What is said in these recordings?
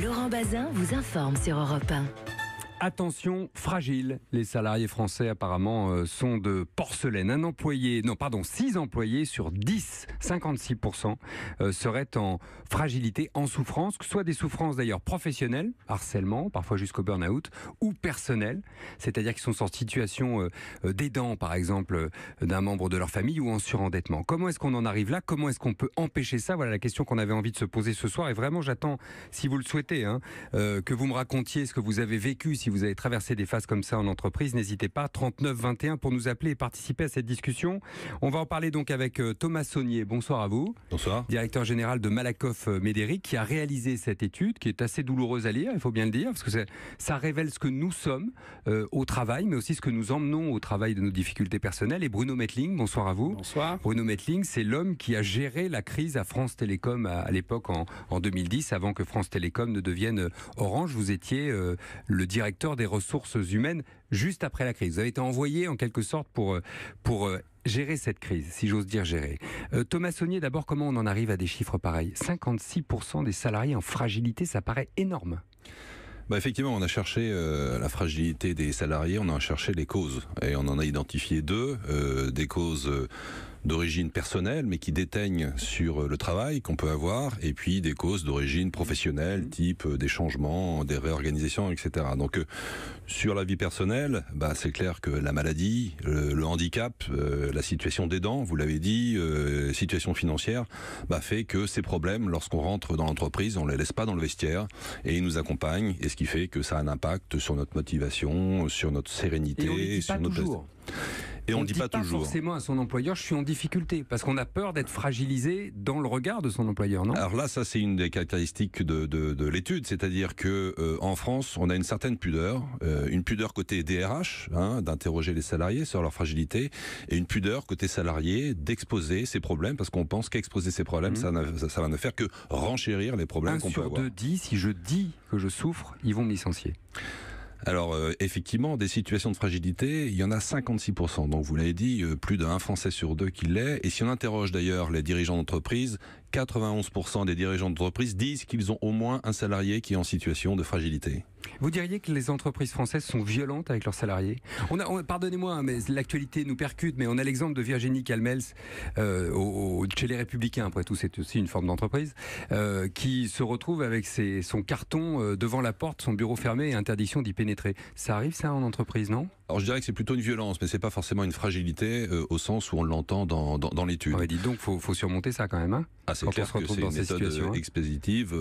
Laurent Bazin vous informe sur Europe 1. Attention, fragile. Les salariés français apparemment sont de porcelaine. 6 employés sur 10, 56%, seraient en fragilité, en souffrance, que ce soit des souffrances d'ailleurs professionnelles, harcèlement, parfois jusqu'au burn-out, ou personnelles, c'est-à-dire qu'ils sont en situation d'aidant, par exemple, d'un membre de leur famille ou en surendettement. Comment est-ce qu'on en arrive là? Comment est-ce qu'on peut empêcher ça? Voilà la question qu'on avait envie de se poser ce soir. Et vraiment, j'attends, si vous le souhaitez, que vous me racontiez ce que vous avez vécu, si vous avez traversé des phases comme ça en entreprise. N'hésitez pas, 39 21 pour nous appeler et participer à cette discussion. On va en parler donc avec Thomas Saunier. Bonsoir à vous. Bonsoir. Directeur général de Malakoff Médéric, qui a réalisé cette étude, qui est assez douloureuse à lire, il faut bien le dire, parce que ça révèle ce que nous sommes au travail, mais aussi ce que nous emmenons au travail de nos difficultés personnelles. Et Bruno Mettling, bonsoir à vous. Bonsoir. Bruno Mettling, c'est l'homme qui a géré la crise à France Télécom à l'époque en 2010, avant que France Télécom ne devienne Orange. Vous étiez le directeur des ressources humaines juste après la crise. Vous avez été envoyé en quelque sorte pour gérer cette crise, si j'ose dire gérer. Thomas Saunier, d'abord, comment on en arrive à des chiffres pareils? 56% des salariés en fragilité, ça paraît énorme. Effectivement, on a cherché la fragilité des salariés, on a cherché les causes. Et on en a identifié deux, des causes d'origine personnelle, mais qui déteignent sur le travail qu'on peut avoir, et puis des causes d'origine professionnelle, type des changements, des réorganisations, etc. Donc, sur la vie personnelle, c'est clair que la maladie, le handicap, la situation d'aidant, vous l'avez dit, situation financière, fait que ces problèmes, lorsqu'on rentre dans l'entreprise, on ne les laisse pas dans le vestiaire, et ils nous accompagnent, et ce qui fait que ça a un impact sur notre motivation, sur notre sérénité, et on le dit sur pas notre... toujours. Et on ne dit pas toujours forcément à son employeur, je suis en difficulté, parce qu'on a peur d'être fragilisé dans le regard de son employeur, non? Alors là, ça c'est une des caractéristiques de l'étude, c'est-à-dire que en France, on a une certaine pudeur, une pudeur côté DRH, d'interroger les salariés sur leur fragilité, et une pudeur côté salarié d'exposer ces problèmes, parce qu'on pense qu'exposer ces problèmes, ça va ne faire que renchérir les problèmes qu'on peut avoir. 1 sur 2 dit, si je dis que je souffre, ils vont me licencier. Alors effectivement, des situations de fragilité, il y en a 56%. Donc vous l'avez dit, plus d'un Français sur 2 qui l'est. Et si on interroge d'ailleurs les dirigeants d'entreprise, 91% des dirigeants d'entreprise disent qu'ils ont au moins un salarié qui est en situation de fragilité. Vous diriez que les entreprises françaises sont violentes avec leurs salariés? Pardonnez-moi, mais l'actualité nous percute, mais on a l'exemple de Virginie Calmels chez les Républicains, après tout c'est aussi une forme d'entreprise, qui se retrouve avec son carton devant la porte, son bureau fermé et interdiction d'y pénétrer. Ça arrive ça en entreprise, non? Alors je dirais que c'est plutôt une violence, mais c'est pas forcément une fragilité au sens où on l'entend dans l'étude. Dit donc, faut surmonter ça quand même, hein? C'est clair que c'est une méthode expéditive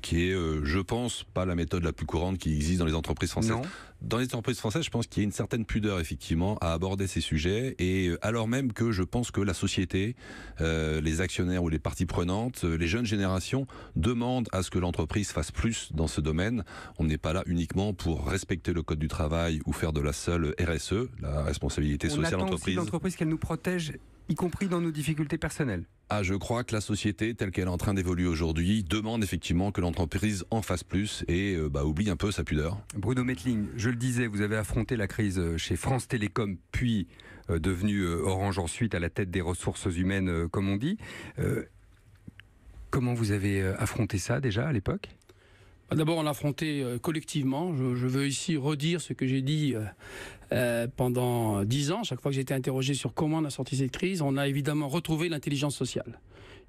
qui est, je pense, pas la méthode la plus courante qui existe dans les entreprises françaises. Non. Dans les entreprises françaises, je pense qu'il y a une certaine pudeur, effectivement, à aborder ces sujets, et alors même que je pense que la société, les actionnaires ou les parties prenantes, les jeunes générations demandent à ce que l'entreprise fasse plus dans ce domaine. On n'est pas là uniquement pour respecter le code du travail ou faire de la seule RSE, la responsabilité sociale d'entreprise. On attend entreprise. aussi l'entreprise qu'elle nous protège, y compris dans nos difficultés personnelles. Je crois que la société, telle qu'elle est en train d'évoluer aujourd'hui, demande effectivement que l'entreprise en fasse plus et oublie un peu sa pudeur. Bruno Mettling, je le disais, vous avez affronté la crise chez France Télécom, puis devenu Orange ensuite à la tête des ressources humaines, comme on dit. Comment vous avez affronté ça déjà à l'époque ? D'abord, on l'a affronté collectivement. Je veux ici redire ce que j'ai dit pendant 10 ans. Chaque fois que j'ai été interrogé sur comment on a sorti cette crise, on a évidemment retrouvé l'intelligence sociale.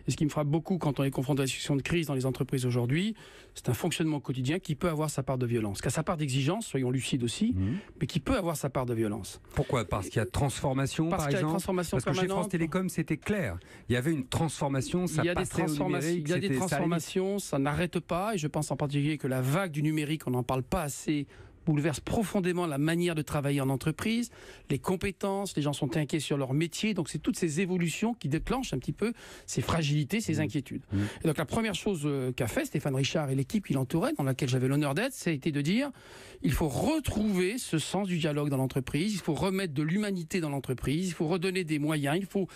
Et ce qui me frappe beaucoup quand on est confronté à la situation de crise dans les entreprises aujourd'hui, c'est un fonctionnement quotidien qui peut avoir sa part de violence, qui a sa part d'exigence, soyons lucides aussi, mais qui peut avoir sa part de violence. Pourquoi ? Parce qu'il y a transformation, par exemple ? Parce que chez France Télécom, c'était clair. Il y avait une transformation, ça passait au numérique. Il y a des transformations, ça n'arrête pas, et je pense en particulier que la vague du numérique, on n'en parle pas assez, bouleverse profondément la manière de travailler en entreprise, les compétences, les gens sont inquiets sur leur métier, donc c'est toutes ces évolutions qui déclenchent un petit peu ces fragilités, ces inquiétudes. Et donc la première chose qu'a fait Stéphane Richard et l'équipe qui l'entourait, dans laquelle j'avais l'honneur d'être, ça a été de dire il faut retrouver ce sens du dialogue dans l'entreprise, il faut remettre de l'humanité dans l'entreprise, il faut redonner des moyens, il faut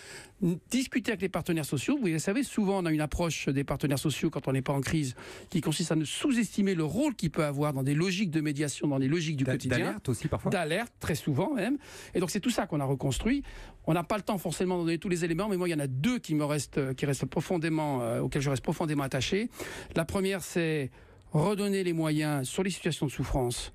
discuter avec les partenaires sociaux. Vous savez, souvent on a une approche des partenaires sociaux quand on n'est pas en crise qui consiste à ne sous-estimer le rôle qu'il peut avoir dans des logiques de médiation, dans des logiques du quotidien. D'alerte aussi parfois. D'alerte, très souvent même. Et donc c'est tout ça qu'on a reconstruit. On n'a pas le temps forcément de donner tous les éléments, mais moi il y en a deux qui restent profondément, auxquels je reste profondément attaché. La première, c'est redonner les moyens sur les situations de souffrance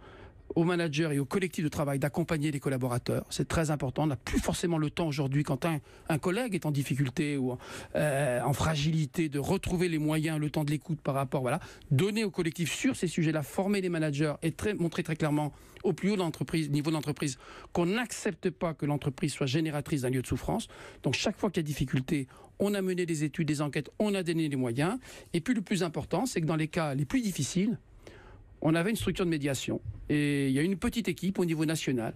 aux managers et aux collectifs de travail d'accompagner les collaborateurs. C'est très important. On n'a plus forcément le temps aujourd'hui, quand un collègue est en difficulté ou en fragilité, de retrouver les moyens, le temps de l'écoute par rapport, voilà, donner aux collectifs sur ces sujets-là, former les managers et montrer très clairement au plus haut niveau de l'entreprise qu'on n'accepte pas que l'entreprise soit génératrice d'un lieu de souffrance. Donc chaque fois qu'il y a difficulté, on a mené des études, des enquêtes, on a donné les moyens. Et puis le plus important, c'est que dans les cas les plus difficiles, on avait une structure de médiation. Et il y a une petite équipe au niveau national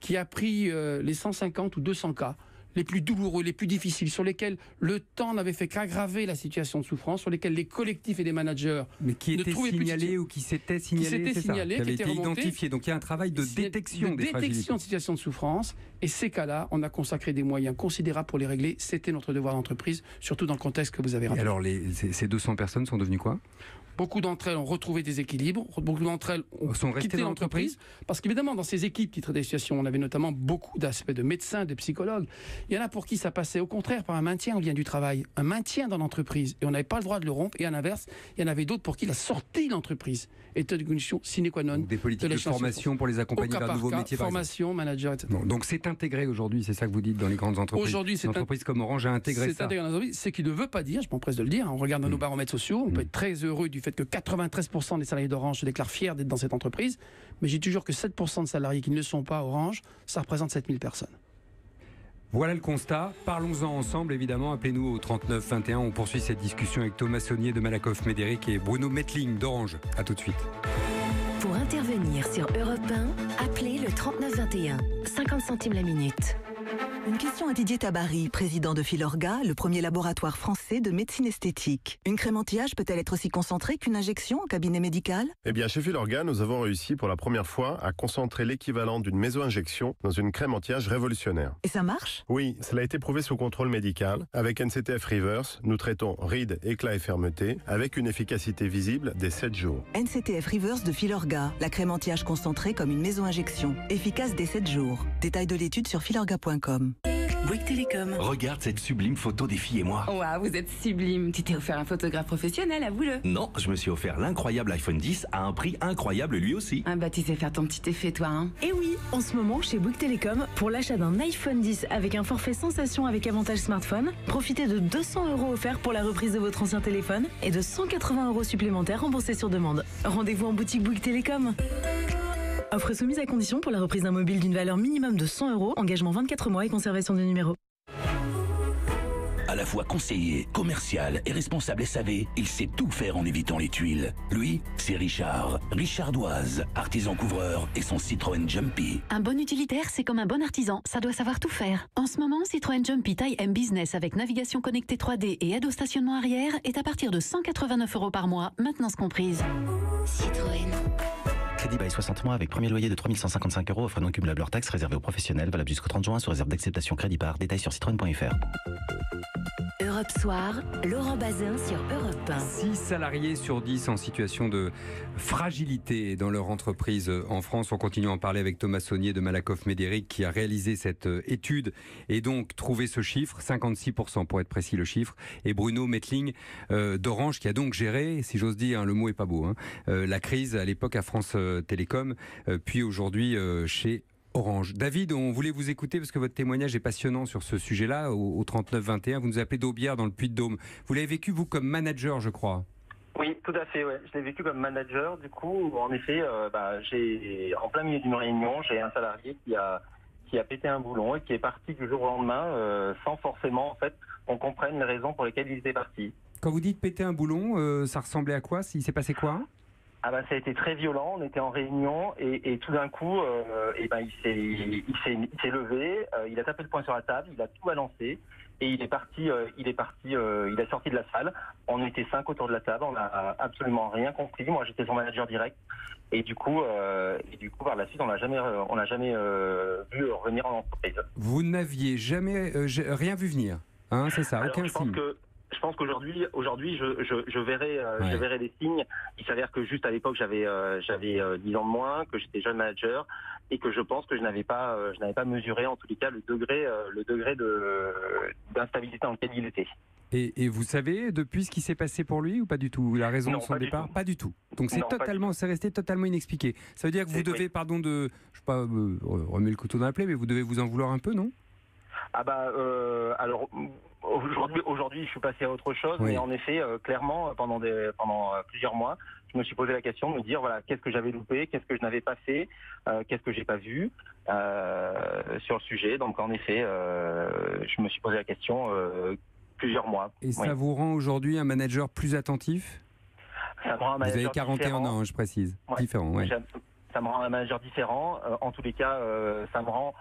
qui a pris les 150 ou 200 cas les plus douloureux, les plus difficiles, sur lesquels le temps n'avait fait qu'aggraver la situation de souffrance, sur lesquels les collectifs et les managers mais qui étaient signalés ou qui s'étaient signalés, qui avaient été identifiés. Donc il y a un travail de détection des fragilités. De situation de souffrance. Et ces cas-là, on a consacré des moyens considérables pour les régler. C'était notre devoir d'entreprise, surtout dans le contexte que vous avez rappelé. Et alors ces 200 personnes sont devenues quoi ? Beaucoup d'entre elles ont retrouvé des équilibres, beaucoup d'entre elles ont quitté l'entreprise. Parce qu'évidemment, dans ces équipes qui traitaient des situations, on avait notamment beaucoup d'aspects de médecins, de psychologues. Il y en a pour qui ça passait au contraire par un maintien au lien du travail, un maintien dans l'entreprise. Et on n'avait pas le droit de le rompre. Et à l'inverse, il y en avait d'autres pour qui la sortie de l'entreprise était une condition sine qua non. Donc des politiques de formation pour les accompagner vers de nouveaux métiers. Formation, manager, etc. Bon, donc c'est intégré aujourd'hui, c'est ça que vous dites dans les grandes entreprises. Aujourd'hui, c'est une entreprise comme Orange a intégré ça. C'est intégré dans l'entreprise. Ce qui ne veut pas dire, je m'empresse de le dire, on regarde nos baromètres sociaux, on peut être très heureux du fait que 93% des salariés d'Orange se déclarent fiers d'être dans cette entreprise, mais j'ai toujours que 7% de salariés qui ne le sont pas à Orange, ça représente 7000 personnes. Voilà le constat. Parlons-en ensemble, évidemment. Appelez-nous au 39 21. On poursuit cette discussion avec Thomas Saunier de Malakoff Médéric et Bruno Mettling d'Orange. A tout de suite. Pour intervenir sur Europe 1, appelez le 39 21. 50 centimes la minute. Une question à Didier Tabary, président de Filorga, le premier laboratoire français de médecine esthétique. Une crème anti-âge peut-elle être aussi concentrée qu'une injection en cabinet médical ? Eh bien, chez Filorga, nous avons réussi pour la première fois à concentrer l'équivalent d'une méso-injection dans une crème anti-âge révolutionnaire. Et ça marche ? Oui, cela a été prouvé sous contrôle médical. Avec NCTF Reverse, nous traitons rides, éclats et fermeté avec une efficacité visible dès 7 jours. NCTF Reverse de Filorga, la crème anti-âge concentrée comme une méso-injection, efficace dès 7 jours. Détail de l'étude sur filorga.com. Bouygues Télécom. Regarde cette sublime photo des filles et moi. Waouh, vous êtes sublime. Tu t'es offert un photographe professionnel, avoue-le. Non, je me suis offert l'incroyable iPhone 10 à un prix incroyable lui aussi. Ah bah tu sais faire ton petit effet toi, hein. Et oui, en ce moment chez Bouygues Télécom, pour l'achat d'un iPhone 10 avec un forfait sensation avec avantage smartphone, profitez de 200 € offerts pour la reprise de votre ancien téléphone et de 180 € supplémentaires remboursés sur demande. Rendez-vous en boutique Bouygues Télécom. Offre soumise à condition pour la reprise d'un mobile d'une valeur minimum de 100 €, engagement 24 mois et conservation du numéro. À la fois conseiller, commercial et responsable SAV, il sait tout faire en évitant les tuiles. Lui, c'est Richard Doise, artisan couvreur et son Citroën Jumpy. Un bon utilitaire, c'est comme un bon artisan, ça doit savoir tout faire. En ce moment, Citroën Jumpy taille M Business avec navigation connectée 3D et aide au stationnement arrière est à partir de 189 € par mois, maintenance comprise. Citroën. Crédit bail 60 mois avec premier loyer de 3 155 €, offre non cumulable hors taxe réservé aux professionnels, valable jusqu'au 30 juin sous réserve d'acceptation crédit par. Détails sur citroën.fr. Europe Soir, Laurent Bazin sur Europe 1. 6 salariés sur 10 en situation de fragilité dans leur entreprise en France. On continue à en parler avec Thomas Saunier de Malakoff Médéric qui a réalisé cette étude et donc trouvé ce chiffre, 56% pour être précis le chiffre, et Bruno Mettling d'Orange qui a donc géré, si j'ose dire, le mot est pas beau, hein, la crise à l'époque à France Télécom, puis aujourd'hui chez Orange. David, on voulait vous écouter parce que votre témoignage est passionnant sur ce sujet-là, au 39-21. Vous nous appelez d'Aubière dans le Puy-de-Dôme. Vous l'avez vécu, vous, comme manager, je crois. Oui, tout à fait, ouais. Je l'ai vécu comme manager. Du coup, en effet, en plein milieu d'une réunion, j'ai un salarié qui a pété un boulon et qui est parti du jour au lendemain sans forcément, en fait, qu'on comprenne les raisons pour lesquelles il était parti. Quand vous dites péter un boulon, ça ressemblait à quoi ? Il s'est passé quoi ? Ça a été très violent. On était en réunion et tout d'un coup, il s'est levé, il a tapé le poing sur la table, il a tout balancé et il a sorti de la salle. On était 5 autour de la table, on n'a absolument rien compris. Moi, j'étais son manager direct et du coup, par la suite, on l'a jamais vu revenir en entreprise. Vous n'aviez jamais rien vu venir, hein, c'est ça, aucun signe. Je pense qu'aujourd'hui, je verrai les signes. Il s'avère que juste à l'époque, j'avais 10 ans de moins, que j'étais jeune manager et que je pense que je n'avais pas mesuré en tous les cas le degré d'instabilité dans lequel il était. Et vous savez depuis ce qui s'est passé pour lui ou pas du tout? La raison de son départ? Pas du tout. Donc c'est resté totalement inexpliqué. Ça veut dire que vous devez, pardon de, je sais pas, remettre le couteau dans la plaie, mais vous devez vous en vouloir un peu, non? Alors aujourd'hui, je suis passé à autre chose, mais en effet, clairement, pendant plusieurs mois, je me suis posé la question de me dire voilà, qu'est-ce que j'avais loupé, qu'est-ce que je n'avais pas fait, qu'est-ce que j'ai pas vu sur le sujet. Donc en effet, je me suis posé la question plusieurs mois. Et ça vous rend aujourd'hui un manager plus attentif? Ça me rend un manager vous avez 41 ans, je précise. Différent, ouais. Ça me rend un manager différent. En tous les cas, ça me rend...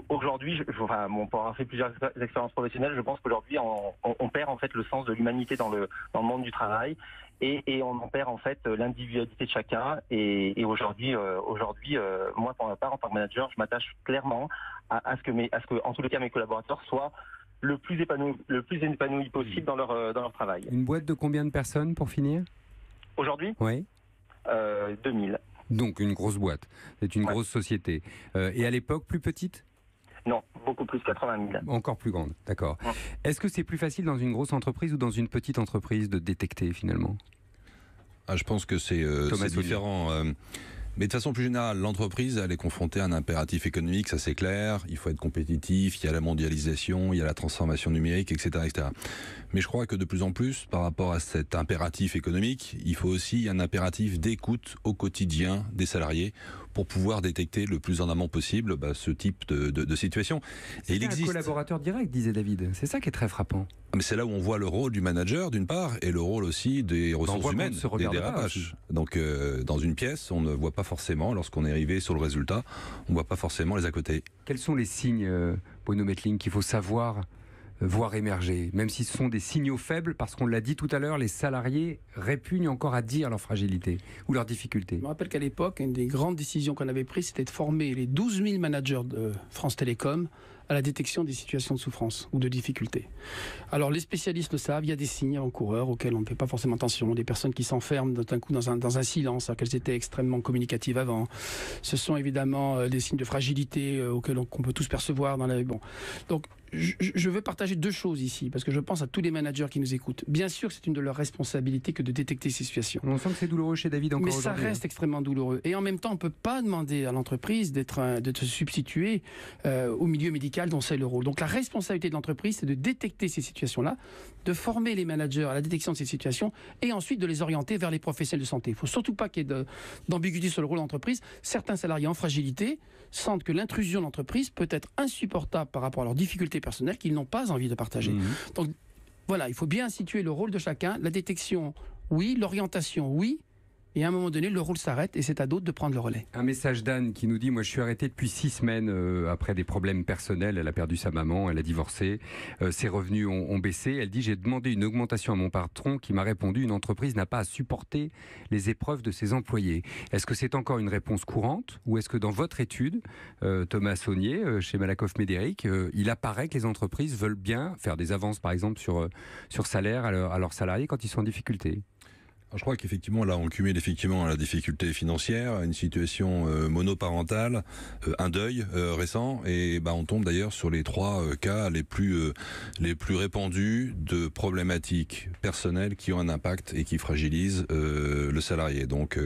Aujourd'hui, pour avoir fait plusieurs expériences professionnelles, je pense qu'aujourd'hui, on perd en fait le sens de l'humanité dans le monde du travail et on en perd en fait l'individualité de chacun. Et aujourd'hui, moi, pour ma part, en tant que manager, je m'attache clairement à ce que, en tous les cas, mes collaborateurs soient le plus épanouis possible dans leur travail. Une boîte de combien de personnes pour finir? Aujourd'hui? Oui. 2000. Donc une grosse boîte. C'est une grosse société. Et à l'époque, plus petite? Non, beaucoup plus, 80 000. Encore plus grande, d'accord. Ouais. Est-ce que c'est plus facile dans une grosse entreprise ou dans une petite entreprise de détecter finalement? Je pense que c'est différent. Mais de façon plus générale, l'entreprise, elle est confrontée à un impératif économique, ça c'est clair. Il faut être compétitif, il y a la mondialisation, il y a la transformation numérique, etc., etc. Mais je crois que de plus en plus, par rapport à cet impératif économique, il faut aussi un impératif d'écoute au quotidien des salariés pour pouvoir détecter le plus en amont possible ce type de situation. Et il existe un collaborateur direct, disait David. C'est ça qui est très frappant. Mais c'est là où on voit le rôle du manager, d'une part, et le rôle aussi des ressources humaines, des DRH. Donc, dans une pièce, on ne voit pas forcément, lorsqu'on est arrivé sur le résultat, on ne voit pas forcément les à côté. Quels sont les signes, Bruno Mettling, qu'il faut savoir voir émerger, même si ce sont des signaux faibles, parce qu'on l'a dit tout à l'heure, les salariés répugnent encore à dire leur fragilité ou leurs difficultés. Je me rappelle qu'à l'époque, une des grandes décisions qu'on avait prises, c'était de former les 12 000 managers de France Télécom à la détection des situations de souffrance ou de difficulté. Alors les spécialistes le savent, il y a des signes avant-coureurs auxquels on ne fait pas forcément attention, des personnes qui s'enferment d'un coup dans un silence, alors qu'elles étaient extrêmement communicatives avant. Ce sont évidemment des signes de fragilité auxquels qu'on peut tous percevoir dans la... Bon. Donc je veux partager deux choses ici, parce que je pense à tous les managers qui nous écoutent. Bien sûr, c'est une de leurs responsabilités que de détecter ces situations. On sent que c'est douloureux chez David encore aujourd'hui. Mais ça reste extrêmement douloureux. Et en même temps, on ne peut pas demander à l'entreprise de se substituer au milieu médical dont c'est le rôle. Donc la responsabilité de l'entreprise, c'est de détecter ces situations-là, de former les managers à la détection de ces situations et ensuite de les orienter vers les professionnels de santé. Il ne faut surtout pas qu'il y ait d'ambiguïté sur le rôle de l'entreprise. Certains salariés en fragilité sentent que l'intrusion de l'entreprise peut être insupportable par rapport à leurs difficultés personnelles qu'ils n'ont pas envie de partager. Donc voilà, il faut bien situer le rôle de chacun. La détection, oui. L'orientation, oui. Et à un moment donné, le rôle s'arrête et c'est à d'autres de prendre le relais. Un message d'Anne qui nous dit « Moi, je suis arrêtée depuis 6 semaines après des problèmes personnels. Elle a perdu sa maman, elle a divorcé. Ses revenus ont baissé. Elle dit « J'ai demandé une augmentation à mon patron qui m'a répondu « Une entreprise n'a pas à supporter les épreuves de ses employés. » Est-ce que c'est encore une réponse courante ou est-ce que dans votre étude, Thomas Saunier, chez Malakoff Médéric, il apparaît que les entreprises veulent bien faire des avances, par exemple, sur salaire à leurs salariés quand ils sont en difficulté? Je crois qu'effectivement, là, on cumule effectivement la difficulté financière, une situation monoparentale, un deuil récent, et on tombe d'ailleurs sur les 3 cas les plus répandus de problématiques personnelles qui ont un impact et qui fragilisent le salarié. Donc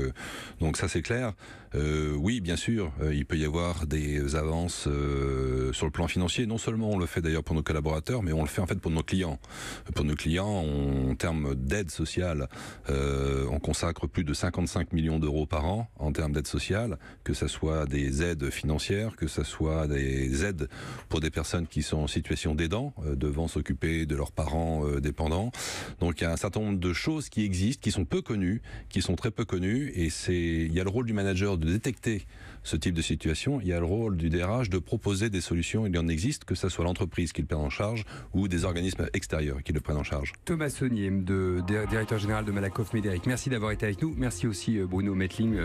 ça c'est clair. Oui, bien sûr, il peut y avoir des avances sur le plan financier. Non seulement on le fait d'ailleurs pour nos collaborateurs, mais on le fait en fait pour nos clients. Pour nos clients, en termes d'aide sociale, on consacre plus de 55 millions d'euros par an en termes d'aide sociale, que ce soit des aides financières, que ce soit des aides pour des personnes qui sont en situation d'aidant, devant s'occuper de leurs parents dépendants. Donc il y a un certain nombre de choses qui existent, qui sont peu connues, qui sont très peu connues, et il y a le rôle du manager de détecter ce type de situation, il y a le rôle du DRH de proposer des solutions, il en existe, que ce soit l'entreprise qui le prenne en charge ou des organismes extérieurs qui le prennent en charge. Thomas Saunier, directeur général de Malakoff Médéric, merci d'avoir été avec nous. Merci aussi Bruno Mettling,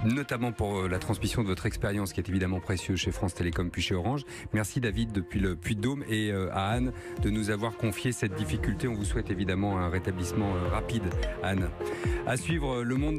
notamment pour la transmission de votre expérience qui est évidemment précieuse chez France Télécom puis chez Orange. Merci David depuis le Puy-de-Dôme et à Anne de nous avoir confié cette difficulté. On vous souhaite évidemment un rétablissement rapide, Anne. À suivre Le Monde dans